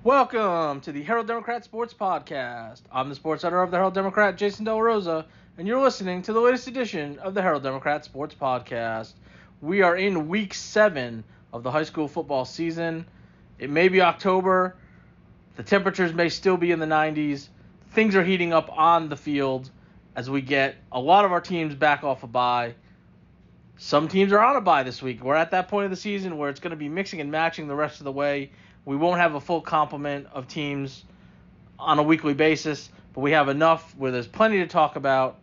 Welcome to the Herald Democrat Sports Podcast. I'm the sports editor of the Herald Democrat, Jason Del Rosa, and you're listening to the latest edition of the Herald Democrat Sports Podcast. We are in week 7 of the high school football season. It may be October. The temperatures may still be in the 90s. Things are heating up on the field as we get a lot of our teams back off a bye. Some teams are on a bye this week. We're at that point of the season where it's going to be mixing and matching the rest of the way. We won't have a full complement of teams on a weekly basis, but we have enough where there's plenty to talk about.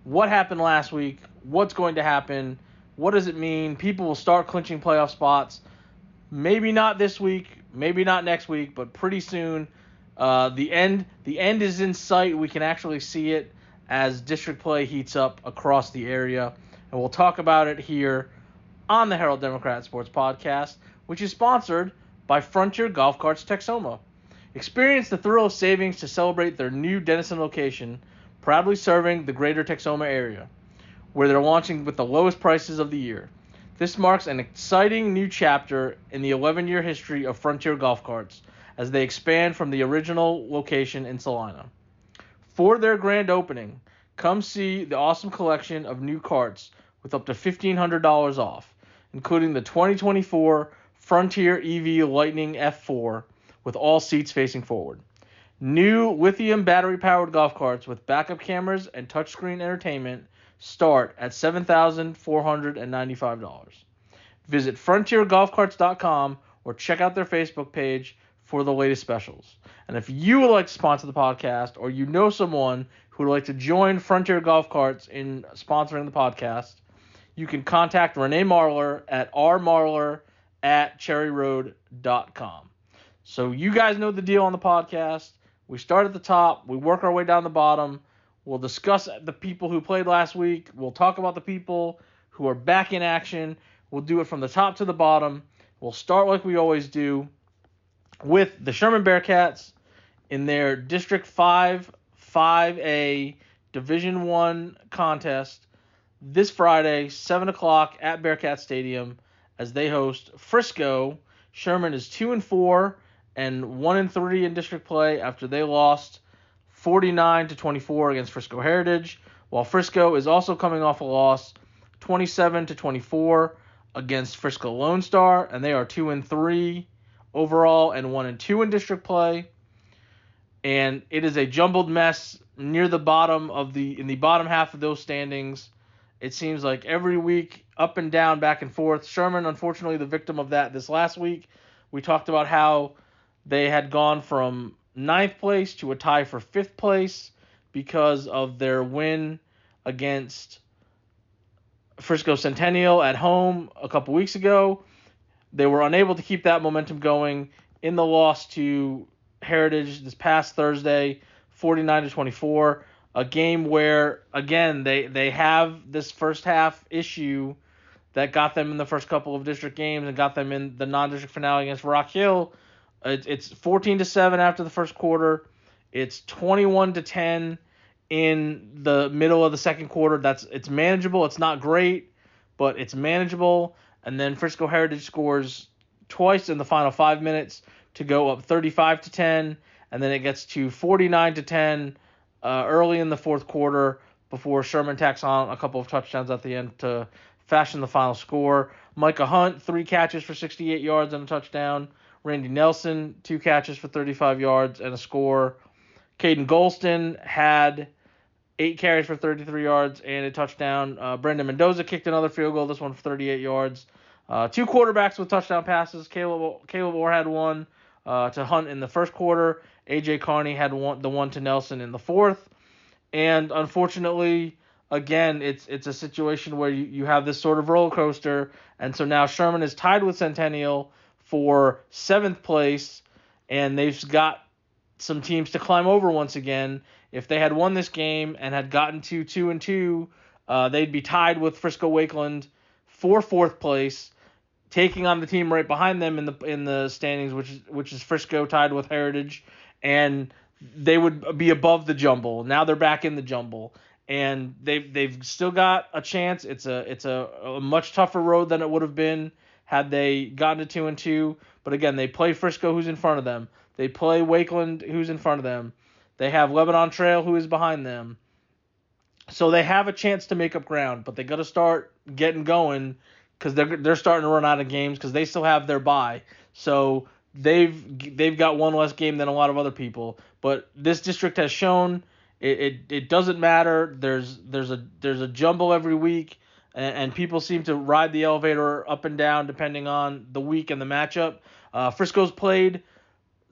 What happened last week? What's going to happen? What does it mean? People will start clinching playoff spots. Maybe not this week, maybe not next week, but pretty soon. The end is in sight. We can actually see it as district play heats up across the area. And we'll talk about it here on the Herald Democrat Sports Podcast, which is sponsored by Frontier Golf Carts Texoma. Experience the thrill of savings to celebrate their new Denison location, proudly serving the greater Texoma area, where they're launching with the lowest prices of the year. This marks an exciting new chapter in the 11-year history of Frontier Golf Carts as they expand from the original location in Salina. For their grand opening, come see the awesome collection of new carts with up to $1,500 off, including the 2024 Frontier EV Lightning F4 with all seats facing forward. New lithium battery-powered golf carts with backup cameras and touchscreen entertainment start at $7,495. Visit frontiergolfcarts.com or check out their Facebook page for the latest specials. And if you would like to sponsor the podcast or you know someone who would like to join Frontier Golf Carts in sponsoring the podcast, you can contact Renee Marler at rmarler@cherryroad.com. So you guys know the deal on the podcast. We start at the top. We work our way down the bottom. We'll discuss the people who played last week. We'll talk about the people who are back in action. We'll do it from the top to the bottom. We'll start like we always do with the Sherman Bearcats in their District 5 5A Division I contest this Friday, 7 o'clock at Bearcat Stadium as they host Frisco. Sherman is 2-4 and 1-3 in district play after they lost 49-24 against Frisco Heritage, while Frisco is also coming off a loss 27-24 against Frisco Lone Star, and they are 2-3 overall and 1-2 in district play. And it is a jumbled mess near the bottom in the bottom half of those standings. It seems like every week, up and down, back and forth. Sherman, unfortunately, the victim of that this last week. We talked about how they had gone from 9th place to a tie for 5th place because of their win against Frisco Centennial at home a couple weeks ago. They were unable to keep that momentum going in the loss to Heritage this past Thursday, 49-24. A game where, again, they have this first half issue that got them in the first couple of district games and got them in the non-district finale against Rock Hill. It's 14-7 after the first quarter. It's 21-10 in the middle of the second quarter. It's manageable. It's not great, but it's manageable. And then Frisco Heritage scores twice in the final 5 minutes to go up 35-10, and then it gets to 49-10 early in the fourth quarter before Sherman tacks on a couple of touchdowns at the end to fashion the final score. Micah Hunt, 3 catches for 68 yards and a touchdown. Randy Nelson, 2 catches for 35 yards and a score. Caden Golston had 8 carries for 33 yards and a touchdown. Brendan Mendoza kicked another field goal, this one for 38 yards. 2 quarterbacks with touchdown passes. Caleb Orr had one to Hunt in the first quarter. A.J. Carney had the one to Nelson in the fourth. And unfortunately, again, it's a situation where you have this sort of roller coaster. And so now Sherman is tied with Centennial for 7th place, and they've got some teams to climb over once again. If they had won this game and had gotten to 2-2, they'd be tied with Frisco Wakeland for 4th place, taking on the team right behind them in the standings, which is Frisco tied with Heritage, and they would be above the jumble. Now they're back in the jumble, and they've still got a chance. It's a much tougher road than it would have been had they gotten to 2-2. But again, they play Frisco, who's in front of them. They play Wakeland, who's in front of them. They have Lebanon Trail, who is behind them. So they have a chance to make up ground, but they got to start getting going because they're starting to run out of games because they still have their bye. So they've got one less game than a lot of other people. But this district has shown it doesn't matter. There's a jumble every week, and people seem to ride the elevator up and down depending on the week and the matchup. Frisco's played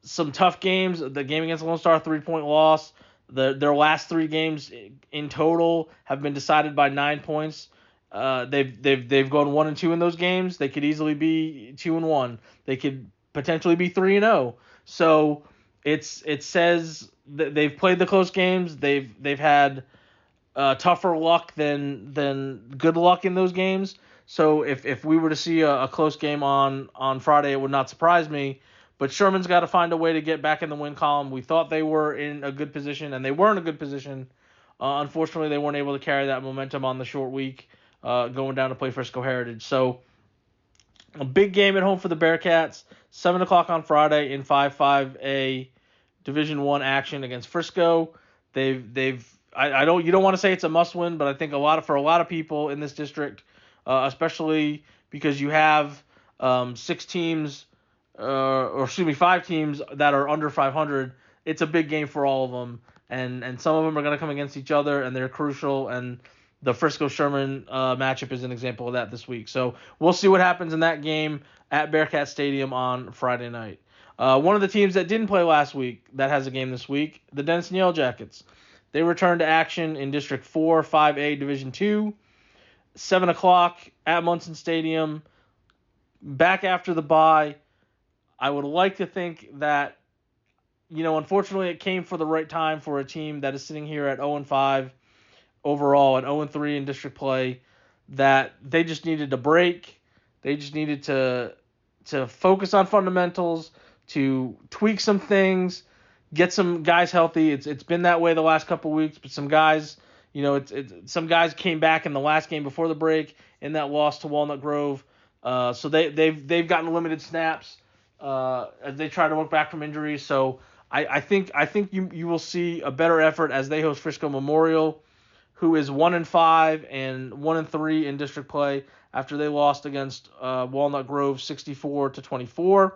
some tough games. The game against Lone Star, 3-point loss. Their last 3 games in total have been decided by 9 points. They've gone 1-2 in those games. They could easily be 2-1. They could potentially be 3-0. So it says that they've played the close games. They've had tougher luck than good luck in those games. So if we were to see a close game on Friday, it would not surprise me. But Sherman's got to find a way to get back in the win column. We thought they were in a good position, and they were in a good position. Unfortunately, they weren't able to carry that momentum on the short week, going down to play Frisco Heritage. So a big game at home for the Bearcats. 7 o'clock on Friday in 5-5A Division I action against Frisco. You don't want to say it's a must win, but I think for a lot of people in this district, especially because you have 5 teams that are under 500. It's a big game for all of them, and some of them are going to come against each other, and they're crucial. And the Frisco-Sherman matchup is an example of that this week. So we'll see what happens in that game at Bearcat Stadium on Friday night. One of the teams that didn't play last week that has a game this week, the Denison Yellow Jackets. They return to action in District 4, 5A Division 2, 7 o'clock at Munson Stadium, back after the bye. I would like to think that, unfortunately it came for the right time for a team that is sitting here at 0-5 overall and 0-3 in district play, that they just needed a break. They just needed to focus on fundamentals, to tweak some things, get some guys healthy. It's been that way the last couple of weeks, but some guys, some guys came back in the last game before the break in that loss to Walnut Grove. So they've gotten limited snaps as they try to work back from injuries. So I think you will see a better effort as they host Frisco Memorial, who is 1-5 and 1-3 in district play after they lost against Walnut Grove 64-24.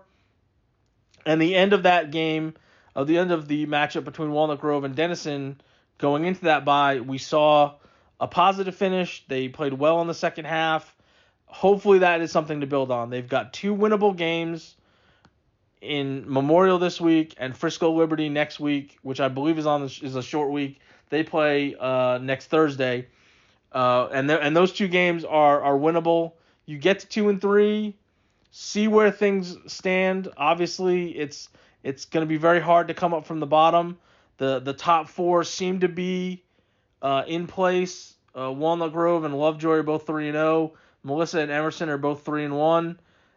And the end of that game, the end of the matchup between Walnut Grove and Denison, going into that bye, we saw a positive finish. They played well in the second half. Hopefully that is something to build on. They've got 2 winnable games in Memorial this week and Frisco Liberty next week, which I believe is a short week. They play next Thursday, and those 2 games are winnable. You get to 2-3, see where things stand. Obviously, it's going to be very hard to come up from the bottom. The top 4 seem to be in place. Walnut Grove and Lovejoy are both 3-0. Melissa and Emerson are both 3-1,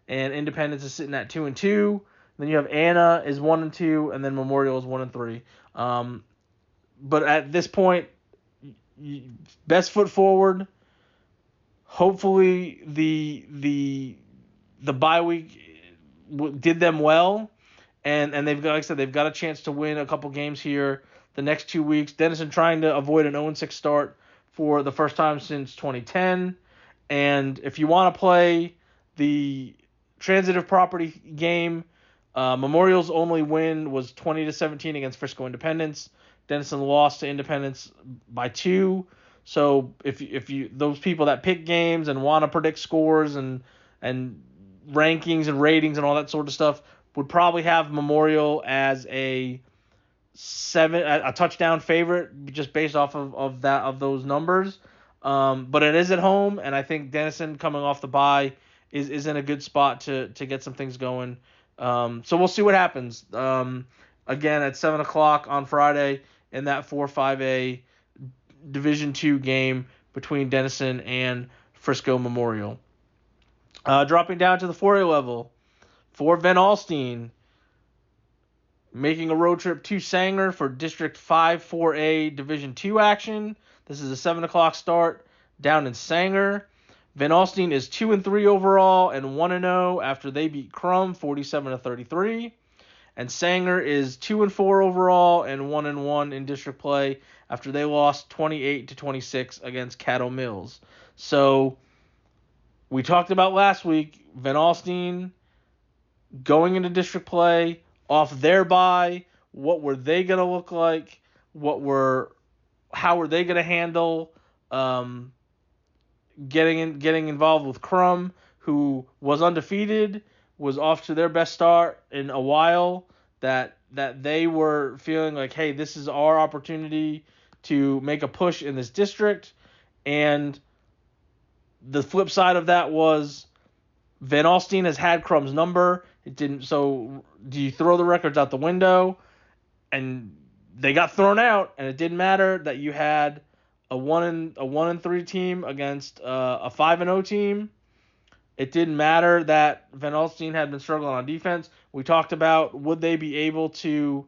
and Independence is sitting at 2-2. Then you have Anna is 1-2, and then Memorial is 1-3. But at this point, best foot forward. Hopefully the bye week did them well, and they've got, like I said, they've got a chance to win a couple games here the next 2 weeks. Denison trying to avoid an 0-6 start for the first time since 2010. And if you want to play the transitive property game, Memorial's only win was 20-17 against Frisco Independence. Denison lost to Independence by 2. So if you those people that pick games and want to predict scores and rankings and ratings and all that sort of stuff would probably have Memorial as a touchdown favorite just based off of those numbers. But it is at home, and I think Denison coming off the bye is in a good spot to get some things going. So we'll see what happens. Again, at 7 o'clock on Friday in that 4-5A Division II game between Denison and Frisco Memorial. Dropping down to the 4A level for Van Alstyne, making a road trip to Sanger for District 5 4A Division II action. This is a 7 o'clock start down in Sanger. Van Alstyne is 2-3 overall and 1-0 after they beat Crum 47-33. And Sanger is 2-4 overall and 1-1 in district play after they lost 28-26 against Caddo Mills. So we talked about last week Van Alstyne going into district play off their bye. What were they gonna look like? How were they gonna handle getting involved with Crum, who was undefeated, was off to their best start in a while, that they were feeling like, hey, this is our opportunity to make a push in this district. And the flip side of that was Van Alstyne has had Crum's number. It didn't. So do you throw the records out the window? And they got thrown out, and it didn't matter that you had a 1-3 team against a 5-0 team. It didn't matter that Van Alstyne had been struggling on defense. We talked about would they be able to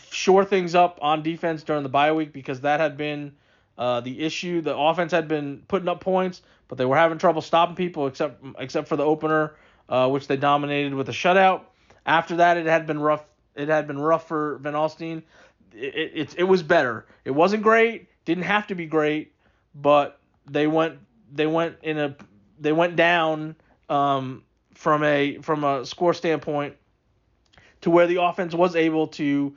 shore things up on defense during the bye week, because that had been the issue. The offense had been putting up points, but they were having trouble stopping people, except for the opener, which they dominated with a shutout. After that, it had been rough. It had been rough for Van Alstyne. It was better. It wasn't great. Didn't have to be great, but they went down from a score standpoint to where the offense was able to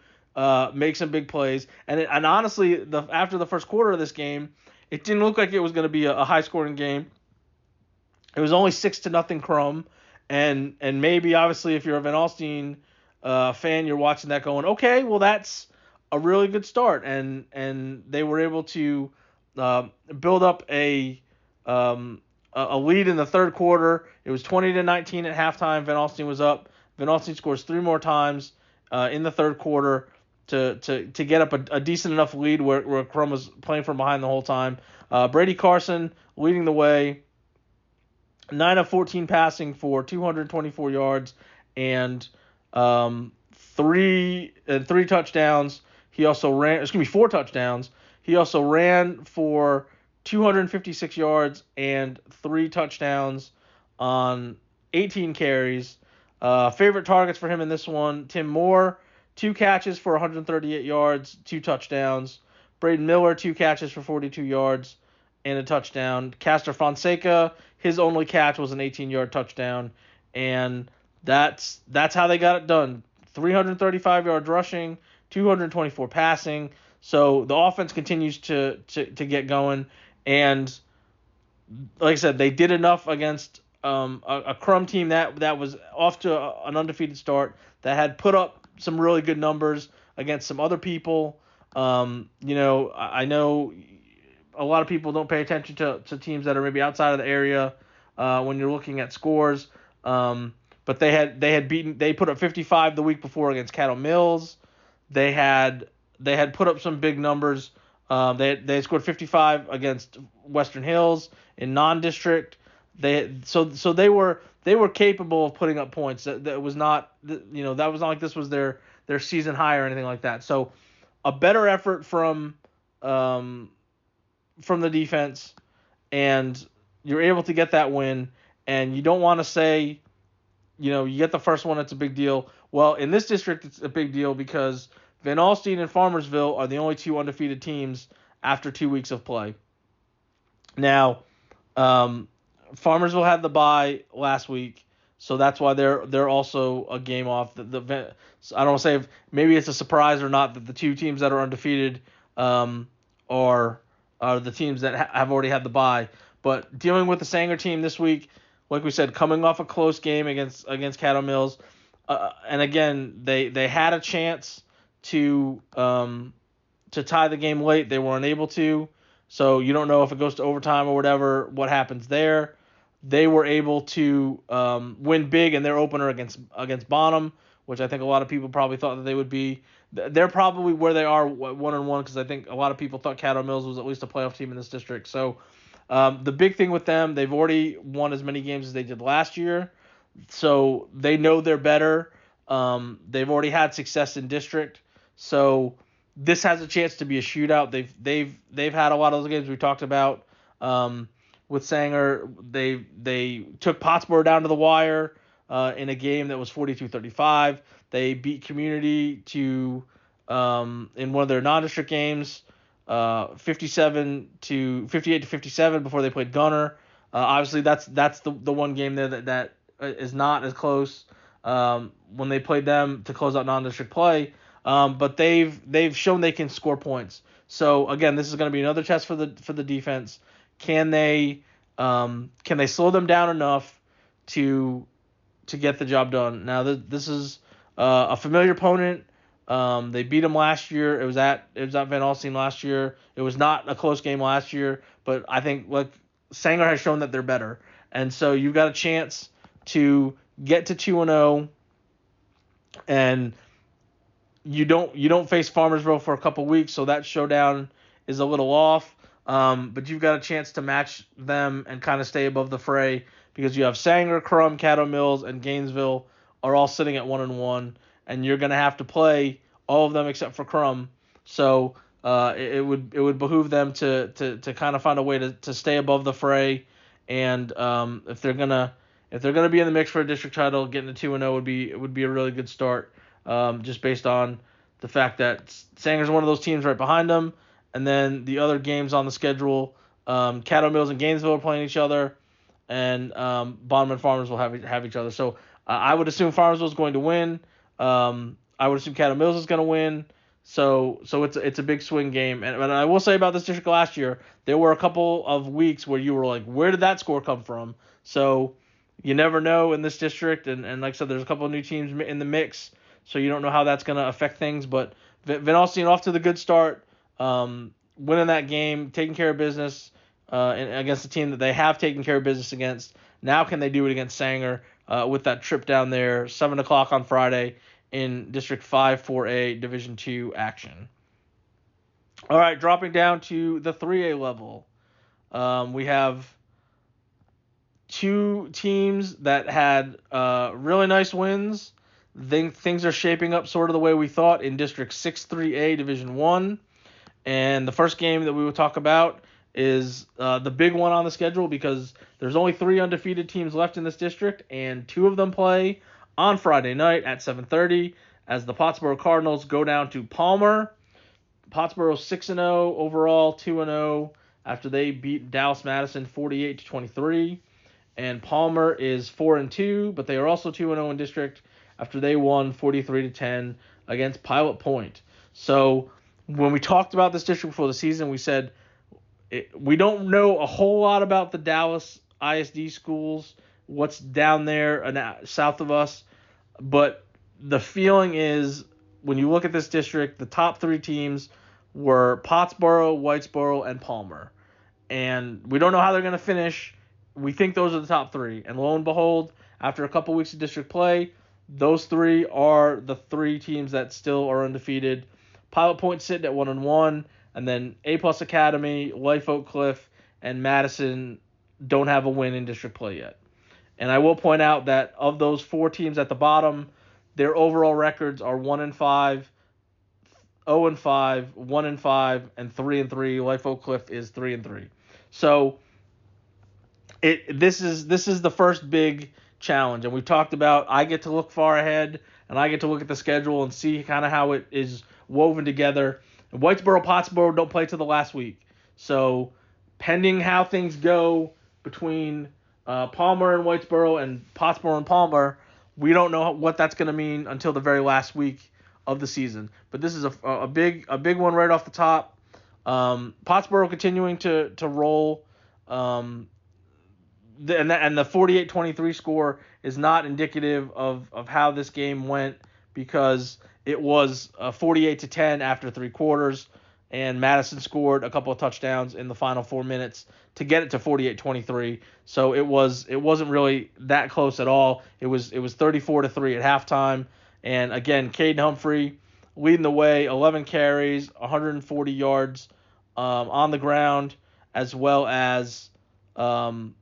make some big plays. And honestly, after the first quarter of this game, it didn't look like it was going to be a high scoring game. It was only 6-0 Crum, and maybe obviously if you're a Van Alstyne fan, you're watching that going, okay, well that's a really good start, and they were able to build up a lead in the third quarter. It was 20-19 at halftime. Van Alstyne was up. Van Alstyne scores 3 more times in the third quarter to get up a decent enough lead where Crum was playing from behind the whole time. Brady Carson leading the way, 9 of 14 passing for 224 yards and three touchdowns. He also ran, 4 touchdowns. He also ran for 256 yards and 3 touchdowns on 18 carries. Favorite targets for him in this one: Tim Moore, 2 catches for 138 yards, 2 touchdowns. Braden Miller, 2 catches for 42 yards and a touchdown. Castor Fonseca, his only catch was an 18-yard touchdown, and that's how they got it done. 335 yards rushing, 224 passing. So the offense continues to get going, and like I said, they did enough against a Crum team that was off to an undefeated start, that had put up some really good numbers against some other people. I know a lot of people don't pay attention to teams that are maybe outside of the area when you're looking at scores. But they put up 55 the week before against Caddo Mills. They had put up some big numbers. They scored 55 against Western Hills in non-district. So they were capable of putting up points. That was not like this was their season high or anything like that. So a better effort from the defense, and you're able to get that win. And you don't want to say, you get the first one, it's a big deal. Well, in this district, it's a big deal because Van Alstyne and Farmersville are the only 2 undefeated teams after 2 weeks of play. Now, Farmersville had the bye last week, so that's why they're also a game off. I don't want to say if maybe it's a surprise or not that the 2 teams that are undefeated are the teams that have already had the bye. But dealing with the Sanger team this week, like we said, coming off a close game against Caddo Mills, and again they had a chance to tie the game late. They were unable to, so you don't know if it goes to overtime or whatever, what happens there. They were able to win big in their opener against Bonham, which I think a lot of people probably thought that they would be. They're probably where they are 1-1, because I think a lot of people thought Caddo Mills was at least a playoff team in this district. So the big thing with them, they've already won as many games as they did last year, so they know they're better. They've already had success in district, so this has a chance to be a shootout. They've had a lot of those games we talked about with Sanger. They took Pottsboro down to the wire in a game that was 42-35. They beat Community to in one of their non-district games, 58-57 before they played Gunner. Obviously, that's the one game there that is not as close when they played them to close out non-district play. But they've shown they can score points. So again, this is going to be another test for the defense. Can they slow them down enough to get the job done? Now this is a familiar opponent. They beat them last year. It was at Van Alstyne last year. It was not a close game last year, but I think Sanger has shown that they're better, and so you've got a chance to get to 2-0, and you don't face Farmersville for a couple weeks, so that showdown is a little off. But you've got a chance to match them and kind of stay above the fray because you have Sanger, Crum, Caddo Mills, and Gainesville are all sitting at 1-1, and you're going to have to play all of them except for Crum. So it would behoove them to kind of find a way to stay above the fray, and if they're gonna be in the mix for a district title, getting to 2-0 would be a really good start. Just based on the fact that Sanger's one of those teams right behind them, and then the other games on the schedule, Caddo Mills and Gainesville are playing each other, and Bonham and Farmers will have each other. So I would assume Farmersville is going to win. I would assume Caddo Mills is going to win. So it's a big swing game. And I will say about this district last year, there were a couple of weeks where you were like, where did that score come from? So you never know in this district, and like I said, there's a couple of new teams in the mix, so you don't know how that's going to affect things. But Van Alstyne off to the good start, winning that game, taking care of business against a team that they have taken care of business against. Now can they do it against Sanger with that trip down there, 7 o'clock on Friday in District 5 4A Division II action. All right, dropping down to the 3A level. We have two teams that had really nice wins. Things are shaping up sort of the way we thought in District 6 3A Division 1. And the first game that we will talk about is the big one on the schedule because there's only 3 undefeated teams left in this district, and 2 of them play on Friday night at 7:30 as the Pottsboro Cardinals go down to Palmer. Pottsboro 6-0 overall, 2-0 after they beat Dallas Madison 48-23. And Palmer is 4-2, but they are also 2-0 in district after they won 43-10 against Pilot Point. So when we talked about this district before the season, we said we don't know a whole lot about the Dallas ISD schools, what's down there and south of us, but the feeling is when you look at this district, the top 3 teams were Pottsboro, Whitesboro, and Palmer. And we don't know how they're going to finish. We think those are the top 3. And lo and behold, after a couple weeks of district play, those 3 are the 3 teams that still are undefeated. Pilot Point sitting at 1-1, and then A+ Academy, Life Oak Cliff, and Madison don't have a win in district play yet. And I will point out that of those 4 teams at the bottom, their overall records are 1-5, 0-5, 1-5, and 3-3. Life Oak Cliff is 3-3. So this is the first big challenge, and we've talked about I get to look far ahead, and I get to look at the schedule and see kind of how it is woven together. And Whitesboro, Pottsboro don't play till the last week, so pending how things go between Palmer and Whitesboro and Pottsboro and Palmer, we don't know what that's going to mean until the very last week of the season. But this is a big one right off the top. Pottsboro continuing to roll. And the 48-23 score is not indicative of how this game went because it was 48-10 after 3 quarters, and Madison scored a couple of touchdowns in the final 4 minutes to get it to 48-23. So it wasn't really that close at all. It was 34-3 at halftime. And again, Caden Humphrey leading the way, 11 carries, 140 yards on the ground, as well as 3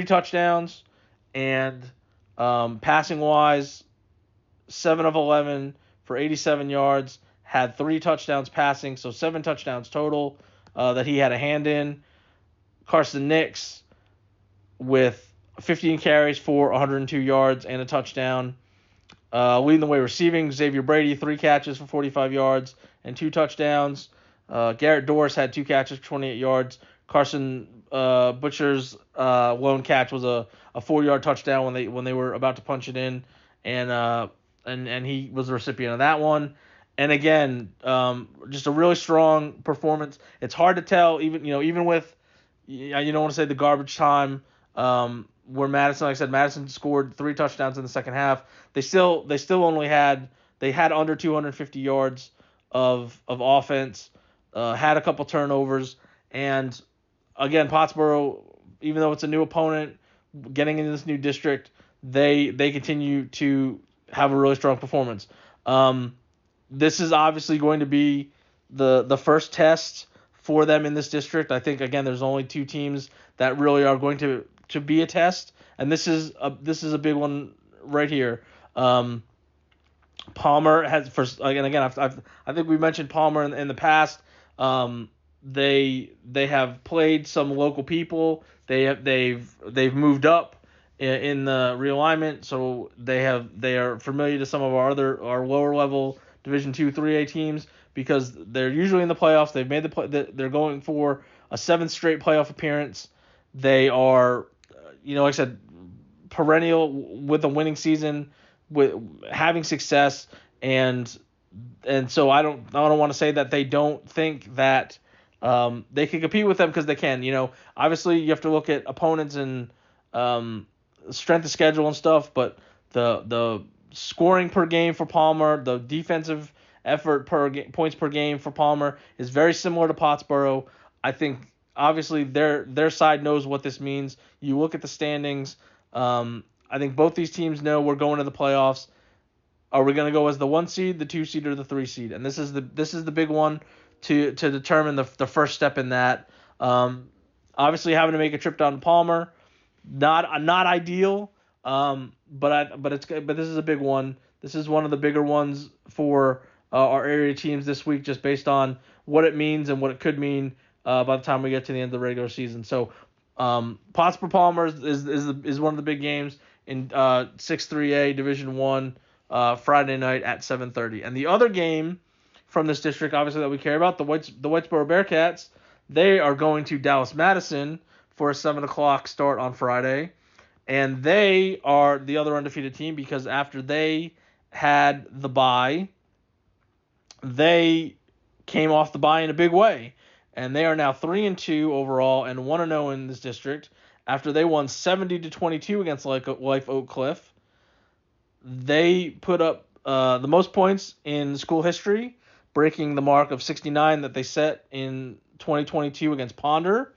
touchdowns, and passing wise, 7 of 11 for 87 yards, had 3 touchdowns passing, so 7 touchdowns total that he had a hand in. Carson Nix with 15 carries for 102 yards and a touchdown. Leading the way receiving, Xavier Brady, 3 catches for 45 yards and 2 touchdowns. Garrett Doris had 2 catches for 28 yards. Carson Butcher's lone catch was a 4-yard touchdown when they were about to punch it in, and he was the recipient of that one. And again, just a really strong performance. It's hard to tell, even with, you don't want to say the garbage time, where Madison, like I said, Madison scored 3 touchdowns in the second half. They still only had under 250 yards of offense, had a couple turnovers, and again, Pottsboro, even though it's a new opponent, getting into this new district, they continue to have a really strong performance. This is obviously going to be the first test for them in this district. I think, again, there's only 2 teams that really are going to be a test, and this is a big one right here. Palmer has first again. I think we mentioned Palmer in the past. They have played some local people. They've moved up in the realignment, so they are familiar to some of our lower level Division 2, 3A teams, because they're usually in the playoffs. They've made they're going for a 7th straight playoff appearance. They are, like I said, perennial with a winning season, with having success, and so I don't want to say that they don't think that they can compete with them, because they can. Obviously you have to look at opponents and strength of schedule and stuff, but the scoring per game for Palmer, the defensive effort points per game for Palmer is very similar to Pottsboro. I think obviously their side knows what this means. You look at the standings. I think both these teams know we're going to the playoffs. Are we going to go as the 1 seed, the 2 seed, or the 3 seed? And this is the big one to determine the first step in that. Obviously, having to make a trip down to Palmer, not ideal. But this is a big one. This is one of the bigger ones for our area teams this week, just based on what it means and what it could mean by the time we get to the end of the regular season. So, Pottsboro Palmer is one of the big games in 6-3A Division 1 Friday night at 7:30. And the other game from this district, obviously, that we care about, the Whitesboro Bearcats, they are going to Dallas Madison for a 7 o'clock start on Friday. And they are the other undefeated team, because after they had the bye, they came off the bye in a big way. And they are now 3-2 overall and 1-0 in this district after they won 70-22 against Life Oak Cliff. They put up the most points in school history, breaking the mark of 69 that they set in 2022 against Ponder.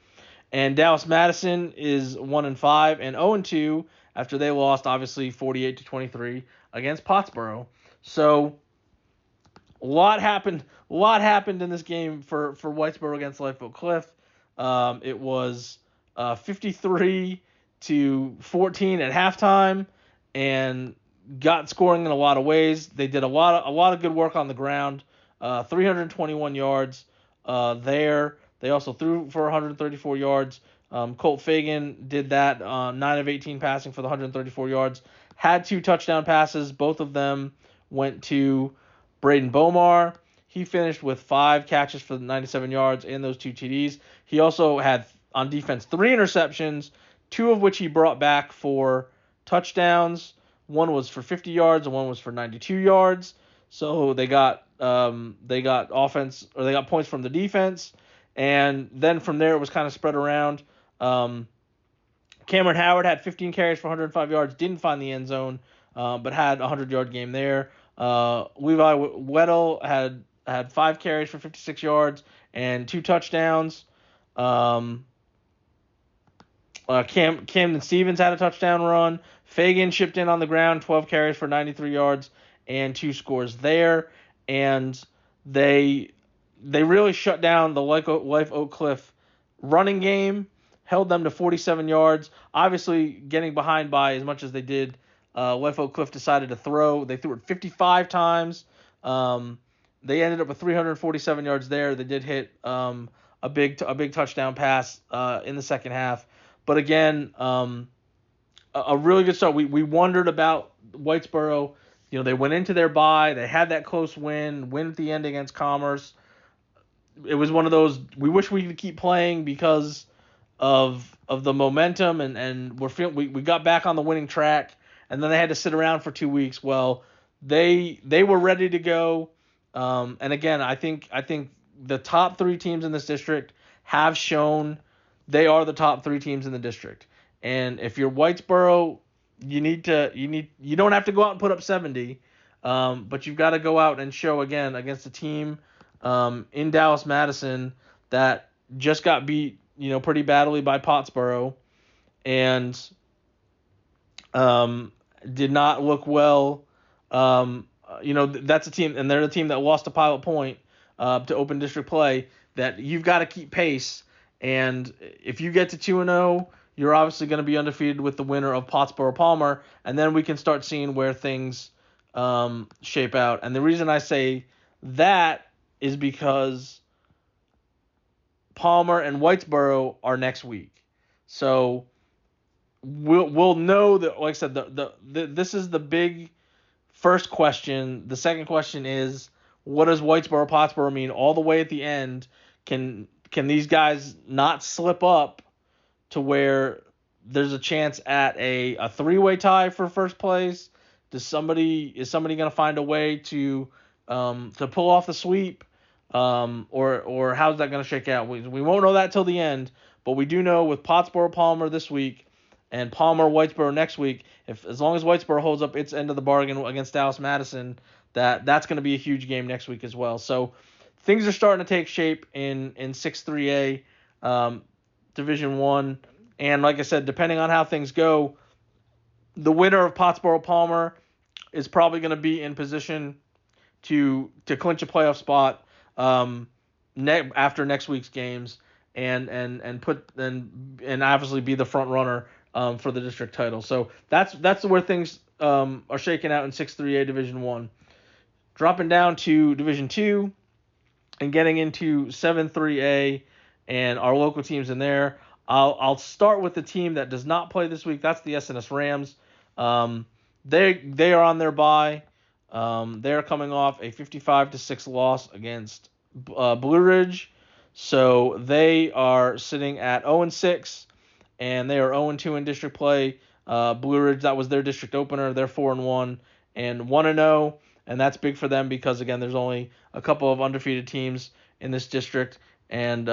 And Dallas Madison is 1-5 and 0-2 after they lost, obviously, 48-23 against Pottsboro. So a lot happened in this game for Whitesboro against Life Oak Cliff. It was 53-14 at halftime, and got scoring in a lot of ways. They did a lot of good work on the ground. 321 yards there. They also threw for 134 yards. Colt Fagan did that, 9 of 18 passing for the 134 yards. Had 2 touchdown passes. Both of them went to Braden Bomar. He finished with 5 catches for 97 yards and those 2 TDs. He also had, on defense, 3 interceptions, 2 of which he brought back for touchdowns. One was for 50 yards and one was for 92 yards. So they got offense, or they got points from the defense. And then from there, it was kind of spread around. Cameron Howard had 15 carries for 105 yards, didn't find the end zone, but had a 100-yard game there. Levi Weddle had 5 carries for 56 yards and 2 touchdowns. Camden Stevens had a touchdown run. Fagan chipped in on the ground, 12 carries for 93 yards and 2 scores there. And they really shut down the Life Oak Cliff running game, held them to 47 yards. Obviously, getting behind by as much as they did, Life Oak Cliff decided to throw. They threw it 55 times. They ended up with 347 yards there. They did hit a big touchdown pass in the second half. But again, a really good start. We wondered about Whitesboro. They went into their bye. They had that close win at the end against Commerce. It was one of those we wish we could keep playing because of the momentum and we got back on the winning track, and then they had to sit around for 2 weeks. Well, they were ready to go. And again, I think the top 3 teams in this district have shown they are the top 3 teams in the district. And if you're Whitesboro, you don't have to go out and put up 70, but you've got to go out and show again against a team in Dallas Madison that just got beat pretty badly by Pottsboro, and did not look well. That's a team, and they're the team that lost a Pilot Point to open district play. That you've got to keep pace, and if you get to 2-0, you're obviously going to be undefeated with the winner of Pottsboro Palmer, and then we can start seeing where things shape out. And the reason I say that is because Palmer and Whitesboro are next week, so we'll know that. Like I said, this is the big first question. The second question is, what does Whitesboro Pottsboro mean all the way at the end? Can these guys not slip up to where there's a chance at a 3-way tie for first place? Is somebody going to find a way to pull off the sweep? Or how's that going to shake out? We won't know that till the end, but we do know with Pottsboro Palmer this week and Palmer Whitesboro next week, as long as Whitesboro holds up its end of the bargain against Dallas Madison, that's going to be a huge game next week as well. So things are starting to take shape in 6-3A Division 1, and like I said, depending on how things go, the winner of Pottsboro Palmer is probably going to be in position to clinch a playoff spot after next week's games, and obviously be the front runner for the district title. So that's where things are shaking out in 6-3A Division 1. Dropping down to Division 2 and getting into 7-3A and our local teams in there. I'll start with the team that does not play this week. That's the SNS Rams. They are on their bye. They're coming off a 55-6 loss against Blue Ridge, so they are sitting at 0-6, and they are 0-2 in district play. Blue Ridge, that was their district opener. They're 4-1 and 1-0, and that's big for them because again, there's only a couple of undefeated teams in this district, and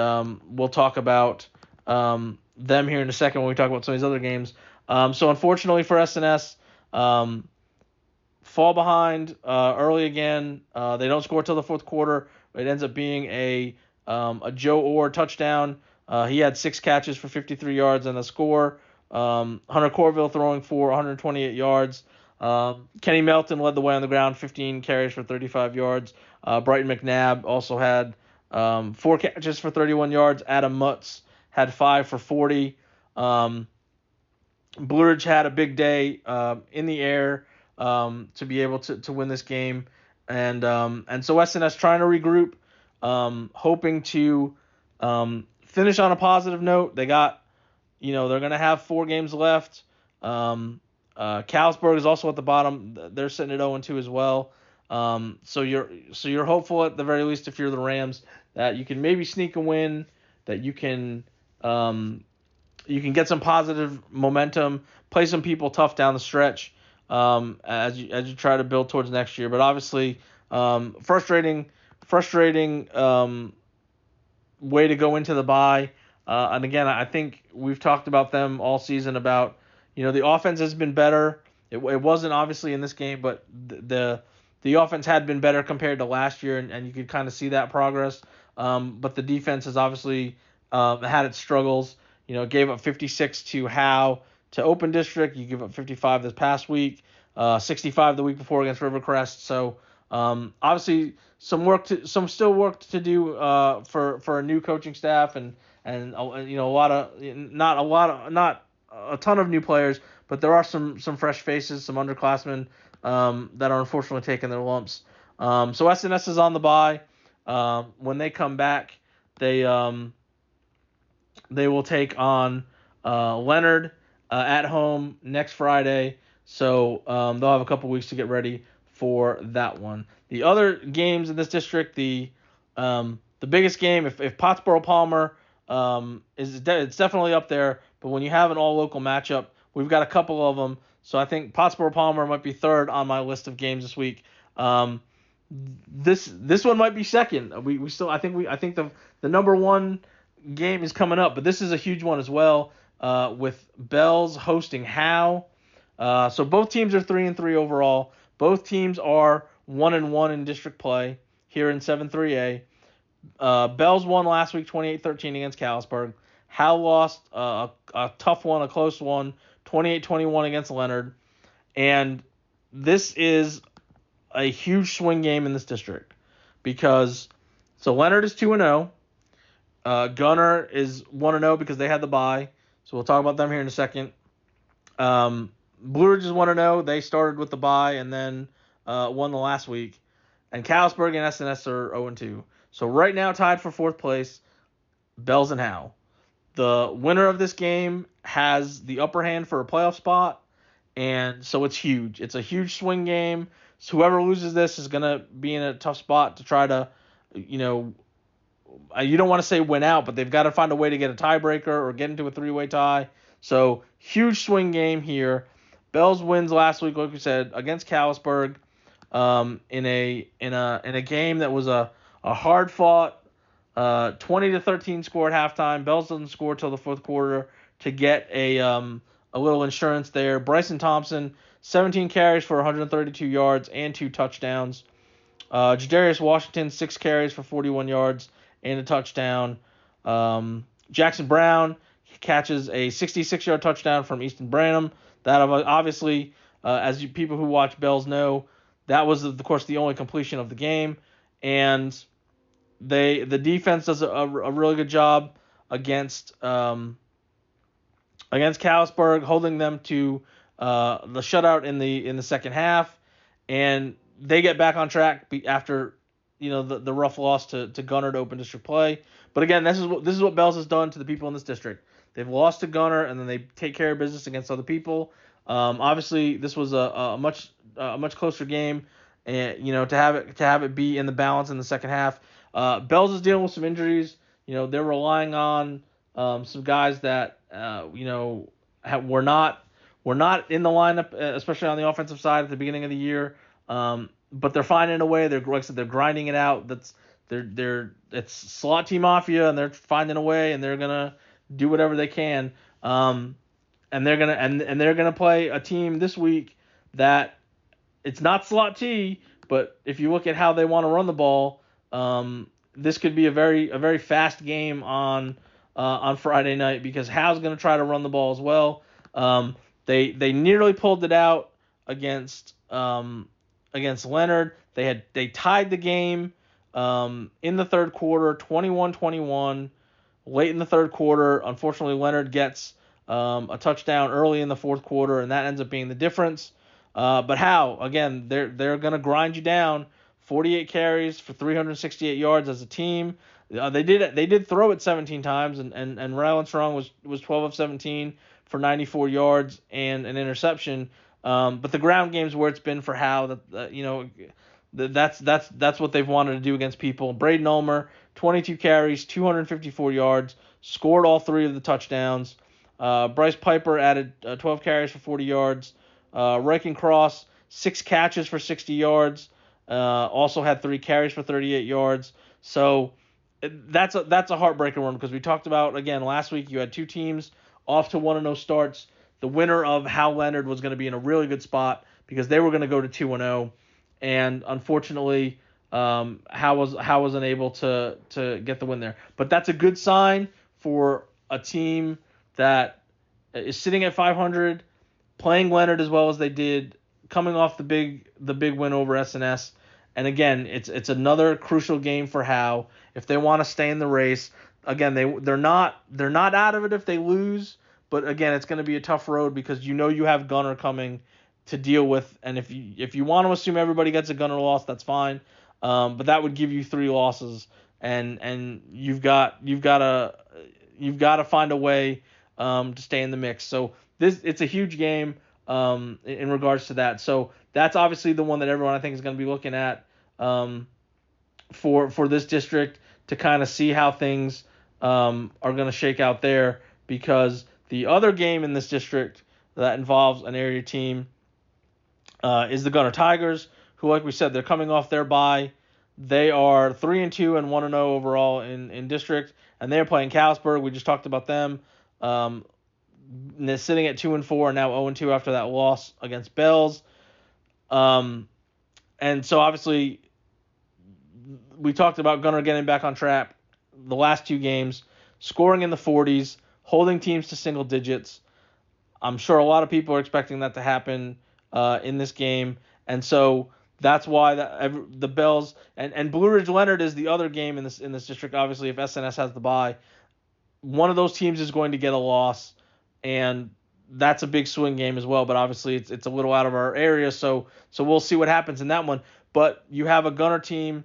we'll talk about them here in a second when we talk about some of these other games. So unfortunately for SNS, fall behind early again. They don't score till the fourth quarter. It ends up being a Joe Orr touchdown. He had 6 catches for 53 yards and a score. Hunter Corville throwing for 128 yards. Kenny Melton led the way on the ground, 15 carries for 35 yards. Brighton McNabb also had 4 catches for 31 yards. Adam Mutz had 5 for 40. Blue Ridge had a big day in the air to be able to win this game, and so SNS trying to regroup, hoping to finish on a positive note. They got, they're gonna have 4 games left. Calsburg is also at the bottom. They're sitting at 0-2 as well. So you're hopeful at the very least, if you're the Rams, that you can maybe sneak a win, that you can get some positive momentum, play some people tough down the stretch, as you try to build towards next year. But obviously, frustrating way to go into the bye. And again, I think we've talked about them all season about, the offense has been better. It wasn't obviously in this game, but the offense had been better compared to last year, and you could kind of see that progress. But the defense has obviously had its struggles. Gave up 56 to Howe to Open District. You give up 55 this past week, 65 the week before against Rivercrest. So obviously some work to do for a new coaching staff and not a ton of new players, but there are some fresh faces, some underclassmen that are unfortunately taking their lumps. So SNS is on the bye. When they come back, They will take on Leonard at home next Friday. So they'll have a couple weeks to get ready for that one. The other games in this district, the biggest game, if Pottsboro Palmer it's definitely up there. But when you have an all local matchup, we've got a couple of them. So I think Pottsboro Palmer might be third on my list of games this week. This one might be second. We still I think the number one game is coming up, but this is a huge one as well. With Bells hosting Howe. So both teams are 3-3 overall. Both teams are 1-1 in district play here in 7-3A. Bells won last week 28-13 against Callisburg. Howe lost a tough one, a close one, 28-21 against Leonard. And this is a huge swing game in this district because Leonard is 2-0. Gunner is 1-0 because they had the bye. So we'll talk about them here in a second. Blue Ridge is 1-0. They started with the bye and then won the last week. And Callisburg and SNS are 0-2. So right now tied for fourth place, Bells and Howe. The winner of this game has the upper hand for a playoff spot, and so it's huge. It's a huge swing game. So whoever loses this is going to be in a tough spot to try to, you don't want to say win out, but they've got to find a way to get a tiebreaker or get into a three-way tie. So huge swing game here. Bells wins last week, like we said, against Callisburg, in a game that was a hard-fought 20-13 score at halftime. Bells doesn't score till the fourth quarter to get a little insurance there. Bryson Thompson, 17 carries for 132 yards and 2 touchdowns. Jadarius Washington, 6 carries for 41 yards and a touchdown. Jackson Brown catches a 66-yard touchdown from Easton Branham. That obviously, as people who watch Bells know, that was, of course, the only completion of the game. And the defense does a really good job against Callisburg, holding them to the shutout in the second half, and they get back on track after the rough loss to Gunner to open district play. But again, this is what Bells has done to the people in this district. They've lost to Gunner, and then they take care of business against other people. Obviously, this was a much closer game, and to have it be in the balance in the second half. Bells is dealing with some injuries. They're relying on some guys that were not in the lineup, especially on the offensive side at the beginning of the year. But they're finding a way. They're, like I said, they're grinding it out. It's slot team mafia, and they're finding a way, and they're gonna do whatever they can. And they're gonna play a team this week that it's not slot T, but if you look at how they want to run the ball, this could be a very fast game on Friday night because Howe's going to try to run the ball as well. They nearly pulled it out against Leonard. They tied the game in the third quarter, 21-21. Late in the third quarter, unfortunately, Leonard gets a touchdown early in the fourth quarter, and that ends up being the difference. But Howe, again, they're going to grind you down. 48 carries for 368 yards as a team. They did throw it 17 times, and Ryland Strong was 12 of 17 for 94 yards and an interception. But the ground game's where it's been for Howe. That's what they've wanted to do against people. Braden Ulmer, 22 carries, 254 yards, scored all 3 of the touchdowns. Bryce Piper added 12 carries for 40 yards. Riken Cross, 6 catches for 60 yards. Also had 3 carries for 38 yards. So that's a heartbreaking one because we talked about, again, last week you had 2 teams off to 1-0 starts. The winner of Howe Leonard was going to be in a really good spot because they were going to go to 2-0, and unfortunately Howe wasn't able to get the win there. But that's a good sign for a team that is sitting at 500, playing Leonard as well as they did, coming off the big win over SNS. And again, it's another crucial game for Howe if they want to stay in the race. Again, they're not out of it if they lose, but again, it's going to be a tough road because you have Gunner coming to deal with, and if you want to assume everybody gets a Gunner loss, that's fine. But that would give you 3 losses, and you've got to find a way to stay in the mix. So it's a huge game in regards to that. So that's obviously the one that everyone I think is going to be looking at for this district to kind of see how things are going to shake out there, because the other game in this district that involves an area team is the Gunner Tigers, who, like we said, they're coming off their bye. They are 3-2 and 1-0 overall in district, and they're playing Callisburg. We just talked about them. They're sitting at 2-4 and now 0-2 after that loss against Bells. And so obviously we talked about Gunner getting back on track the last two games, scoring in the 40s, holding teams to single digits. I'm sure a lot of people are expecting that to happen in this game, and so that's why the Bells and Blue Ridge Leonard is the other game in this district. Obviously, if SNS has the bye, one of those teams is going to get a loss, and that's a big swing game as well. But obviously, it's a little out of our area, so we'll see what happens in that one. But you have a Gunner team.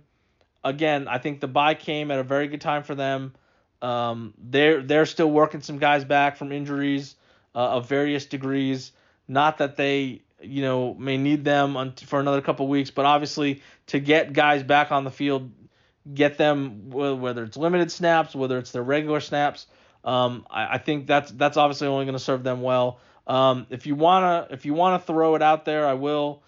Again, I think the bye came at a very good time for them. They're still working some guys back from injuries of various degrees. Not that they may need them for another couple of weeks, but obviously to get guys back on the field, get them whether it's limited snaps, whether it's their regular snaps. I think that's obviously only going to serve them well. If you wanna throw it out there, I will.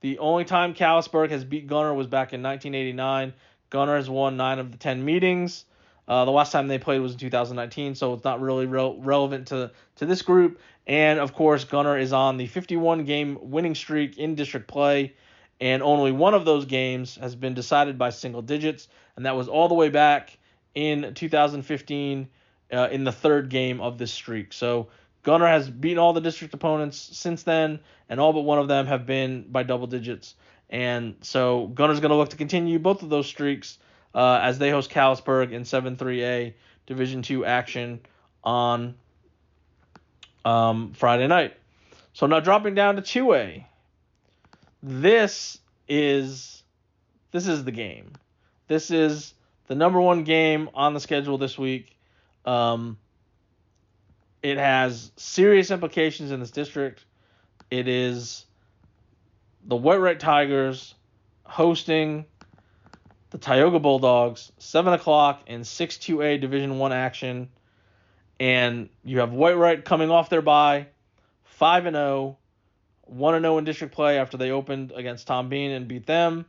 The only time Callisburg has beat Gunner was back in 1989. Gunner has won 9 of the 10 meetings. The last time they played was in 2019, so it's not really relevant to this group. And, of course, Gunner is on the 51-game winning streak in district play, and only one of those games has been decided by single digits, and that was all the way back in 2015 in the third game of this streak. So Gunner has beaten all the district opponents since then, and all but one of them have been by double digits. And so Gunner's going to look to continue both of those streaks as they host Callisburg in 7-3A Division II action on Friday night. So now dropping down to 2A. This is the game. This is the number one game on the schedule this week. It has serious implications in this district. It is the White Tigers hosting the Tioga Bulldogs, 7 o'clock in 6-2A Division I action. And you have White coming off their bye, 5-0, 1-0 in district play after they opened against Tom Bean and beat them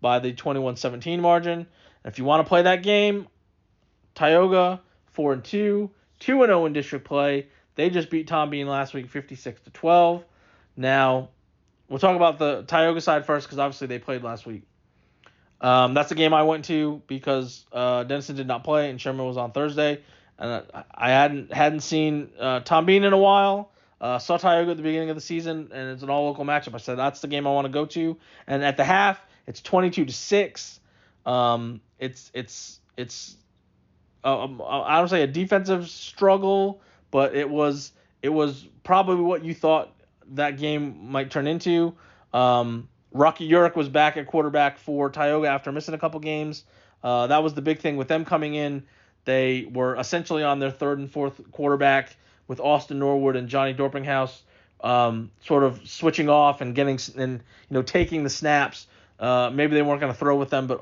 by the 21-17 margin. And if you want to play that game, Tioga, 4-2, 2-0 in district play. They just beat Tom Bean last week, 56-12. Now, we'll talk about the Tioga side first because obviously they played last week. That's the game I went to because Denison did not play and Sherman was on Thursday. And I hadn't seen Tom Bean in a while. Saw Tioga at the beginning of the season, and it's an all-local matchup. I said that's the game I want to go to. And at the half, it's 22-6. It's I don't say a defensive struggle, but it was probably what you thought that game might turn into. Rocky Urich was back at quarterback for Tioga after missing a couple games. That was the big thing with them coming in. They were essentially on their third and fourth quarterback with Austin Norwood and Johnny Dorpinghouse sort of switching off and taking the snaps. Maybe they weren't going to throw with them, but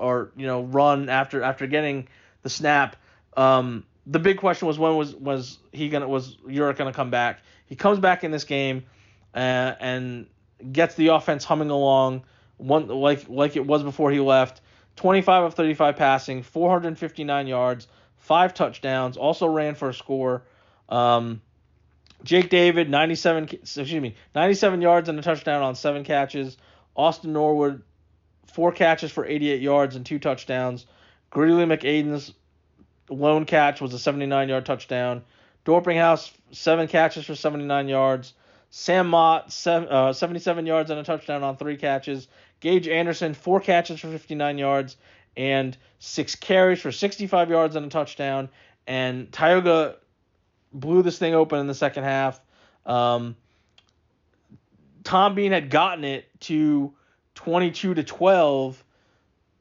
run after getting the snap. The big question was when was Urich going to come back? He comes back in this game and gets the offense humming along, like it was before he left. 25 of 35 passing, 459 yards, 5 touchdowns. Also ran for a score. Jake David, 97 yards and a touchdown on 7 catches. Austin Norwood, 4 catches for 88 yards and 2 touchdowns. Greeley McAden's lone catch was a 79-yard touchdown. Dorpinghouse, 7 catches for 79 yards. Sam Mott, 77 yards and a touchdown on 3 catches. Gage Anderson, 4 catches for 59 yards and 6 carries for 65 yards and a touchdown. And Tioga blew this thing open in the second half. Tom Bean had gotten it to 22-12,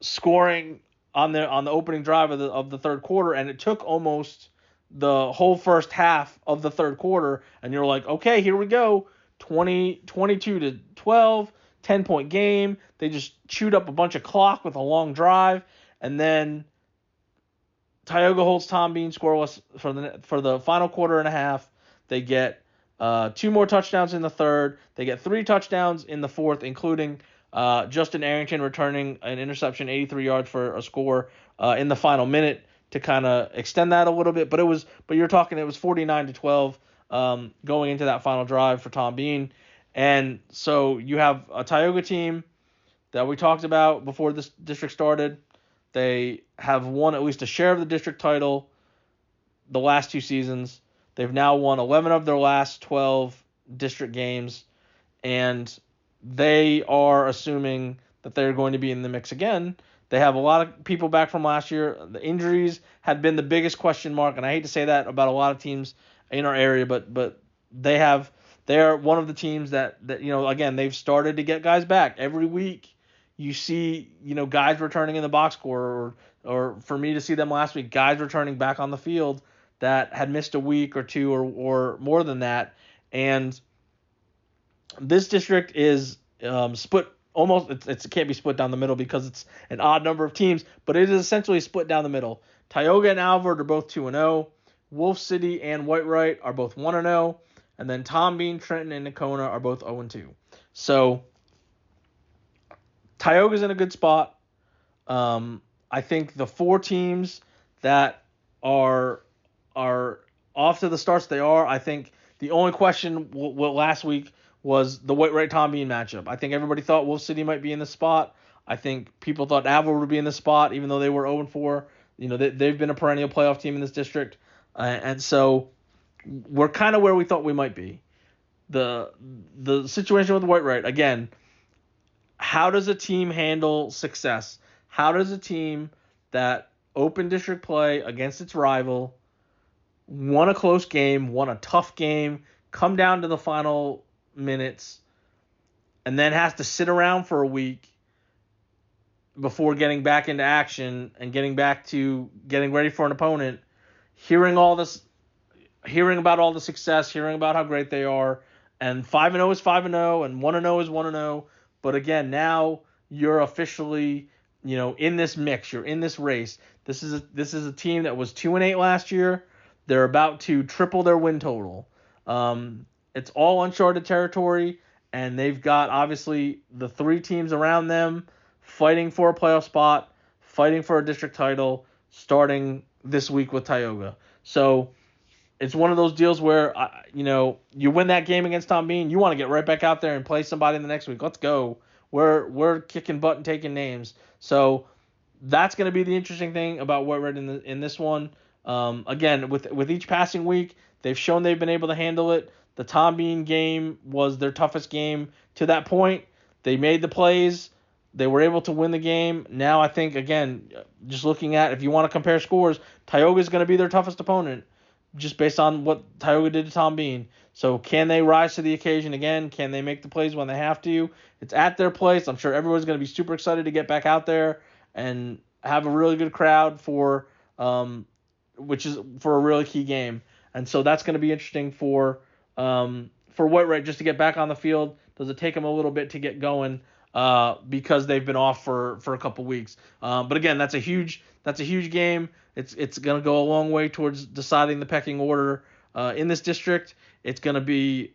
scoring on the opening drive of the third quarter, and it took almost the whole first half of the third quarter, and you're like, okay, here we go, 22-12, 10-point game. They just chewed up a bunch of clock with a long drive, and then Tioga holds Tom Bean scoreless for the final quarter and a half. They get 2 more touchdowns in the third. They get 3 touchdowns in the fourth, including Justin Arrington returning an interception, 83 yards for a score in the final minute to kind of extend that a little bit. But it was 49-12 going into that final drive for Tom Bean. And so you have a Tioga team that we talked about before this district started. They have won at least a share of the district title the last 2 seasons. They've now won 11 of their last 12 district games, and they are assuming that they're going to be in the mix again. They have a lot of people back from last year. The injuries had been the biggest question mark, and I hate to say that about a lot of teams in our area, but they are one of the teams that again, they've started to get guys back. Every week you see, guys returning in the box score, or for me to see them last week, guys returning back on the field that had missed a week or 2 or more than that. And this district is split almost, it can't be split down the middle because it's an odd number of teams, but it is essentially split down the middle. Tioga and Alvord are both 2-0. Wolf City and Whitewright are both 1-0. And then Tom Bean, Trenton, and Nacona are both 0-2. So Tioga's in a good spot. I think the 4 teams that are off to the starts they are, I think the only question last week was the Whitewright Tom Bean matchup. I think everybody thought Wolf City might be in the spot. I think people thought Alvord would be in the spot, even though they were 0-4. They've been a perennial playoff team in this district. And so we're kind of where we thought we might be. The situation with Whitewright, again, how does a team handle success? How does a team that opened district play against its rival, won a close game, won a tough game, come down to the final minutes, and then has to sit around for a week before getting back into action and getting back to getting ready for an opponent, hearing about all the success, hearing about how great they are, and 5-0 is 5-0, and 1-0 is 1-0. But again, now you're officially, in this mix. You're in this race. This is a team that was 2-8 last year. They're about to triple their win total. It's all uncharted territory, and they've got obviously the 3 teams around them fighting for a playoff spot, fighting for a district title, starting this week with Tioga. So it's one of those deals where, you win that game against Tom Bean, you want to get right back out there and play somebody in the next week. Let's go. We're kicking butt and taking names. So that's going to be the interesting thing about Whitewright in this one. Again, with each passing week, they've shown they've been able to handle it. The Tom Bean game was their toughest game to that point. They made the plays. They were able to win the game. Now I think, again, just looking at, if you want to compare scores, Tioga is going to be their toughest opponent just based on what Tioga did to Tom Bean. So can they rise to the occasion again? Can they make the plays when they have to? It's at their place. I'm sure everyone's going to be super excited to get back out there and have a really good crowd for a really key game. And so that's going to be interesting for Whitewright just to get back on the field. Does it take them a little bit to get going because they've been off for a couple weeks? But again, that's a huge game. It's going to go a long way towards deciding the pecking order in this district. It's going to be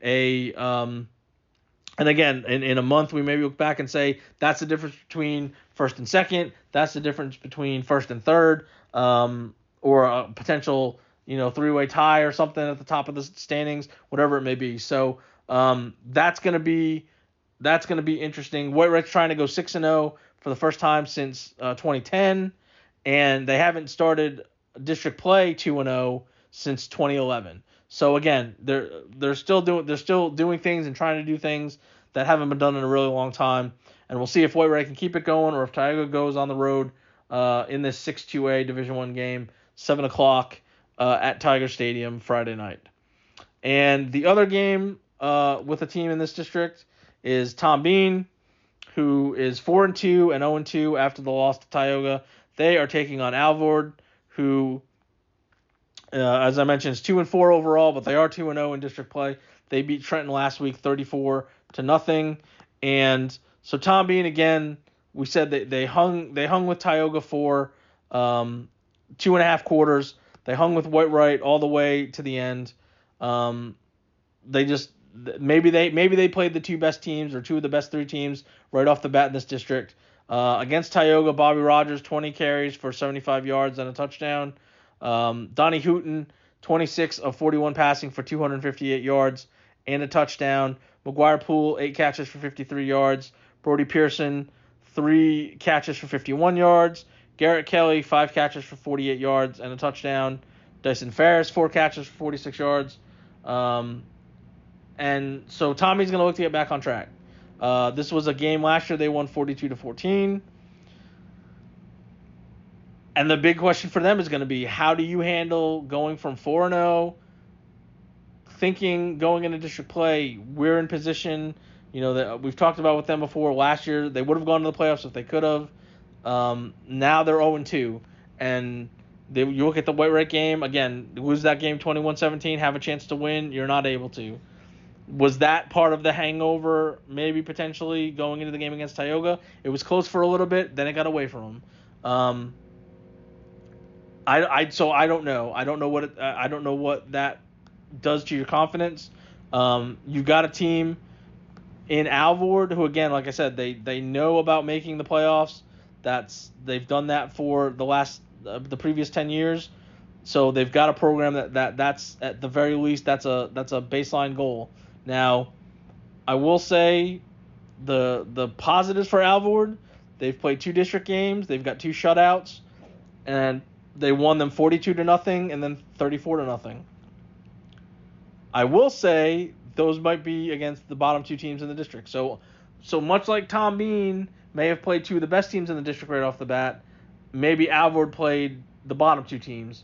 and again, in a month, we maybe look back and say that's the difference between first and second. That's the difference between first and third, or a potential 3-way tie or something at the top of the standings, whatever it may be. So that's going to be interesting. Whitewright's trying to go 6-0 for the first time since 2010, and they haven't started district play 2-0 since 2011. So again, they're still doing things and trying to do things that haven't been done in a really long time. And we'll see if Whitewright can keep it going or if Tioga goes on the road in this 6-2A Division I game, 7:00 at Tiger Stadium Friday night. And the other game with a team in this district is Tom Bean, who is 4-2 and 0-2 after the loss to Tioga. They are taking on Alvord, who, as I mentioned, is 2-4 overall, but they are 2-0 in district play. They beat Trenton last week 34-0. And so Tom Bean, again, we said that they hung with Tioga for 2.5 quarters. They hung with Whitewright all the way to the end. They just maybe they played the two best teams or two of the best three teams right off the bat in this district. Against Tioga, Bobby Rogers, 20 carries for 75 yards and a touchdown. Donnie Hooten, 26 of 41 passing for 258 yards and a touchdown. McGuire Poole, 8 catches for 53 yards. Brody Pearson, 3 catches for 51 yards. Garrett Kelly, 5 catches for 48 yards and a touchdown. Dyson Ferris, 4 catches for 46 yards. And so Tommy's going to look to get back on track. This was a game last year. They won 42-14. And the big question for them is going to be, how do you handle going from 4-0, thinking going into district play, we're in position, that we've talked about with them before. Last year, they would have gone to the playoffs if they could have. Now they're 0-2. And you look at the Whitewright game, again, lose that game 21-17, have a chance to win, you're not able to. Was that part of the hangover, maybe potentially, going into the game against Tioga? It was close for a little bit, then it got away from them. So I don't know. I don't know what that does to your confidence. You've got a team in Alvord who, again, like I said, they know about making the playoffs. They've done that for the previous 10 years. So they've got a program that's at the very least that's a baseline goal. Now, I will say the positives for Alvord, they've played 2 district games, they've got 2 shutouts, and they won them 42-0 and then 34-0. I will say those might be against the bottom 2 teams in the district. So much like Tom Bean may have played 2 of the best teams in the district right off the bat, maybe Alvord played the bottom 2 teams.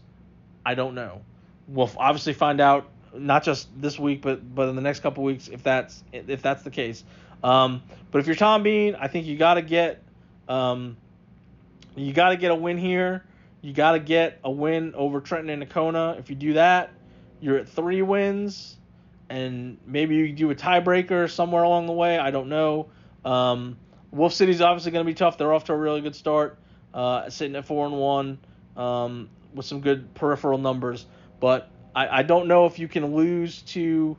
I don't know. We'll obviously find out not just this week, but in the next couple weeks if that's the case. But if you're Tom Bean, I think you got to get a win here. You got to get a win over Trenton and Nakona. If you do that, you're at 3 wins, and maybe you do a tiebreaker somewhere along the way. I don't know. Wolf City's obviously going to be tough. They're off to a really good start, sitting at 4-1 with some good peripheral numbers. But I don't know if you can lose to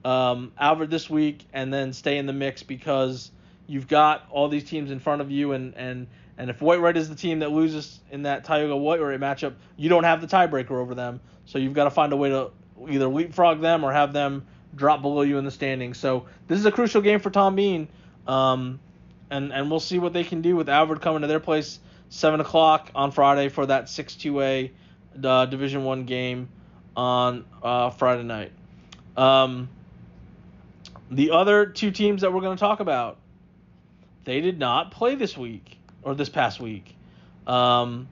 Alvord this week and then stay in the mix, because you've got all these teams in front of you, and if Whitewright is the team that loses in that Tioga-Whitewright matchup, you don't have the tiebreaker over them. So you've got to find a way to either leapfrog them or have them drop below you in the standings. So this is a crucial game for Tom Bean, and we'll see what they can do with Alvord coming to their place 7 o'clock on Friday for that 6-2A Division I game on Friday night. The other 2 teams that we're going to talk about, they did not play this past week. And